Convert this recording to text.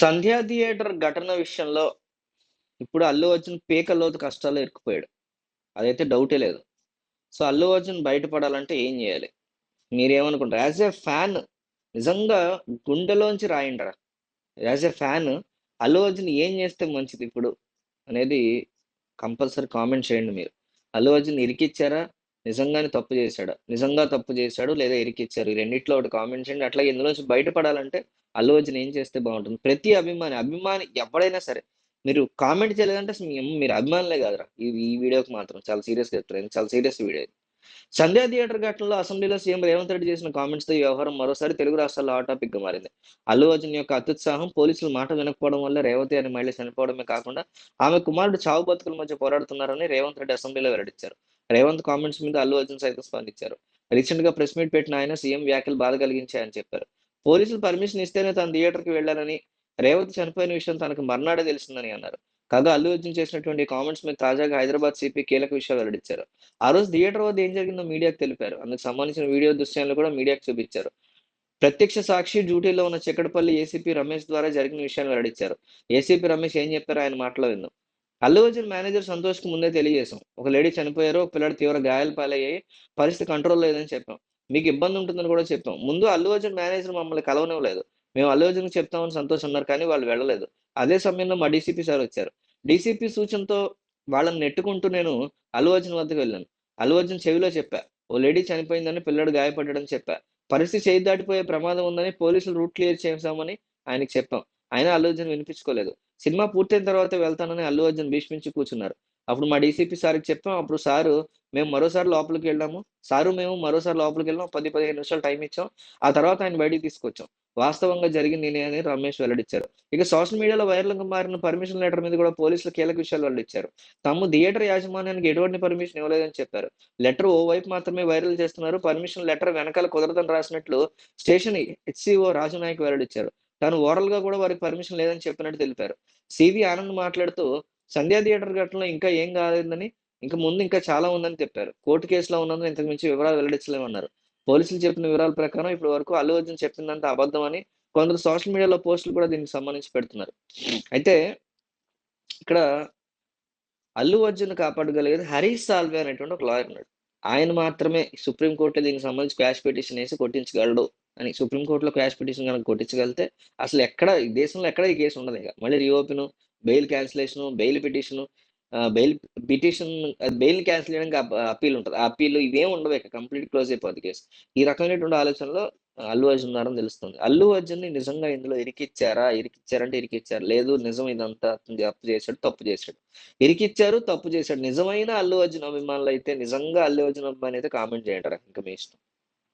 సంధ్యా theatre ఘటన విషయంలో ఇప్పుడు అల్లు అర్జున్ పీక లోతు కష్టాల్లో ఇరుక్కుపోయాడు. అదైతే డౌటే లేదు. సో, అల్లు అర్జున్ బయటపడాలంటే ఏం జేయాలి? మీరేమనుకుంటారు? యాస్ ఎ ఫ్యాన్ నిజంగా గుండెలోంచి రాయండిరా. As a fan Allu Arjun ఏం జేస్తే మంచిదిప్పుడు అనేది కంపల్సరీ కామెంట్ చేయండి మీరు. అల్లు అర్జున్ ఇరికిచ్చారా? నిజంగానే తప్పు జేశాడా? నిజంగా తప్పు జేశాడు లేదా ఇరికిచ్చారు. ఈ రెండిట్లో ఒకటి కామెంట్ చేయండి. అట్లాగే ఇందులోంచి బయటపడాలంటే అల్లు అర్జున్ ఏం చేస్తే బావుంటుంది? ప్రతి అభిమాని ఎవడైనా సరే మీరు కామెంట్ చేయలేదంటే అసలు మీరు అభిమానులే గాదురా! ఈ వీడియోకి మాత్రం చాలా సీరియస్‌గా చెప్తున్నా. చాలా సీరియస్ వీడియో ఇది. సంధ్యా థియేటర్ ఘటనలో అసెంబ్లీలో సీఎం రేవంత్ రెడ్డి చేసిన కామెంట్స్‌తో ఈ వ్యవహారం మరోసారి తెలుగు రాష్ట్రాల్లో హాట్ టాపిక్‌గా మారింది. అల్లు అర్జున్ యొక్క అత్యుత్సాహం, పోలీసుల మాట వినకపోవడం వల్ల రేవతి అనే మహిళ చనిపోవడమే కాకుండా ఆమె కుమారుడు చావు బతుకుల మధ్య పోరాడుతున్నారని రేవంత్ రెడ్డి అసెంబ్లీలో వెల్లడించారు. రేవంత్ కామెంట్స్ మీద అల్లు అర్జున్ సైతం స్పందించారు. రీసెంట్‌గా ప్రెస్ మీట్ పెట్టిన ఆయన సీఎం వ్యాఖ్యలు బాధ కలిగించాయని చెప్పారు. పోలీసులు పర్మిషన్ ఇస్తేనే తాను థియేటర్‌కి వెళ్లానని, రేవతి చనిపోయిన విషయం తనకు మర్నాడే తెలిసిందని అన్నారు. కాగా అల్లు అర్జున్ చేసినటువంటి కామెంట్స్ మీద తాజాగా హైదరాబాద్ సిపి కీలక విషయాలు వెల్లడించారు. ఆ రోజు థియేటర్ వద్ద ఏం జరిగిందో మీడియాకు తెలిపారు. అందుకు సంబంధించిన వీడియో దృశ్యాలను కూడా మీడియాకు చూపించారు. ప్రత్యక్ష సాక్షి డ్యూటీలో ఉన్న చిక్కడపల్లి ఏసీపీ రమేష్ ద్వారా జరిగిన విషయాన్ని వెల్లడించారు. ఏసీపీ రమేష్ ఏం చెప్పారో ఆయన మాటలో విందాం. అల్లు అర్జున్ మేనేజర్ సంతోష్‌కి ముందే తెలియజేశాం. ఒక లేడీ చనిపోయారు. ఒక పిల్లాడు తీవ్ర గాయాల పాలయ్యాయి. పరిస్థితి కంట్రోల్‌లో లేదని చెప్పాం. మీకు ఇబ్బంది ఉంటుందని కూడా చెప్పాం. ముందు అల్లు అర్జున్ మేనేజర్ మమ్మల్ని కలవనివ్వలేదు. మేము అల్లు అర్జున్‌కి చెప్తామని సంతోష్ అన్నారు కానీ వాళ్ళు వెళ్ళలేదు. అదే సమయంలో మా డీసీపీ సార్ వచ్చారు. డీసీపీ సూచనతో వాళ్ళని నెట్టుకుంటూ నేను అల్లు అర్జున్ వద్దకు వెళ్ళాను. అల్లు అర్జున్ చెవిలో చెప్పా. ఓ లేడీ చనిపోయిందని, పిల్లాడు గాయపడ్డాడని చెప్పా. పరిస్థితి చేయి దాటిపోయే ప్రమాదం ఉందని పోలీసులు రూట్ క్లియర్ చేశామని ఆయనకి చెప్పాం. అయినా అల్లు అర్జున్ వినిపించుకోలేదు. సినిమా పూర్తయిన తర్వాతే వెళ్తానని అల్లు అర్జున్ భీష్మించి కూర్చున్నారు. అప్పుడు మా డీసీపీ సార్‌కి చెప్పాం. అప్పుడు సారు మేము మరోసారి లోపలికెళ్ళాము. మేము మరోసారి లోపలికెళ్ళాం. 10, 15 నిమిషాలు టైమ్ ఇచ్చాం. ఆ తర్వాత ఆయన బయటికి తీసుకొచ్చాం. వాస్తవంగా జరిగింది ఇదే అని రమేష్ వెల్లడించారు. ఇక సోషల్ మీడియాలో వైరల్‌గా మారిన పర్మిషన్ లెటర్ మీద కూడా పోలీసులు కీలక విషయాలు వెల్లడించారు. తాము థియేటర్ యాజమాన్యానికి ఎటువంటి పర్మిషన్ ఇవ్వలేదని చెప్పారు. లెటర్ ఓవైపు మాత్రమే వైరల్ చేస్తున్నారు. పర్మిషన్ లెటర్ వెనకాల కుదరదని రాసినట్లు స్టేషన్ హెచ్‌సీఓ రాజునాయక్ వెల్లడించారు. తాను ఓరల్‌గా కూడా వారికి పర్మిషన్ లేదని చెప్పినట్టు తెలిపారు. సివి ఆనంద్ మాట్లాడుతూ సంధ్యా థియేటర్ ఘటనలో ఇంకా ఏం కాలేదని, ముందు ఇంకా చాలా ఉందని చెప్పారు. కోర్టు కేసులో ఉన్నందున ఇంతకు మించి వివరాలు వెల్లడించలేమన్నారు. పోలీసులు చెప్పిన వివరాల ప్రకారం ఇప్పటి వరకు అల్లు అర్జున్ చెప్పిందంతా అబద్ధమని కొందరు సోషల్ మీడియాలో పోస్టులు కూడా దీనికి సంబంధించి పెడుతున్నారు. అయితే ఇక్కడ అల్లు అర్జున్‌ని కాపాడగలిగేది హరీష్ సాల్వే అనేటువంటి ఒక లాయర్ ఉన్నాడు. ఆయన మాత్రమే సుప్రీం కోర్ట్‌లో దీనికి సంబంధించి క్వాష్ పిటిషన్ ఏసి కొట్టించగలడు అని. సుప్రీం కోర్ట్‌లో క్వాష్ పిటిషన్ గనుక కొట్టించగలిగితే అసలు ఈ దేశంలో ఎక్కడ ఈ కేస్ ఉండదిక. మళ్ళీ reopen, bail cancellation, bail petition, bail petition బెయిల్‌ని క్యాన్సిల్ చేయడానికి అప్పీల్ ఉంటది. ఆ అప్పీల్ ఇవేమి ఉండవిక. కంప్లీట్ క్లోజ్ అయిపోద్ది కేస్. ఈ రకమైనటువంటి ఆలోచనలో అల్లు అర్జున్ ఉన్నారని తెలుస్తుంది. అల్లు అర్జున్‌ని నిజంగా ఇందులో ఇరికిచ్చారా? ఇరికిచ్చారంటే ఇరికిచ్చారు. లేదు నిజం ఇదంతా అతను తప్పు చేశాడు, తప్పు చేశాడు. ఇరికిచ్చారు, తప్పు చేశాడు. నిజమైన అల్లు అర్జున్ అభిమానులైతే నిజంగా అల్లు అర్జున్ అభిమాని అయితే కామెంట్ చేయండిరా. ఇంక మీ ఇష్టం.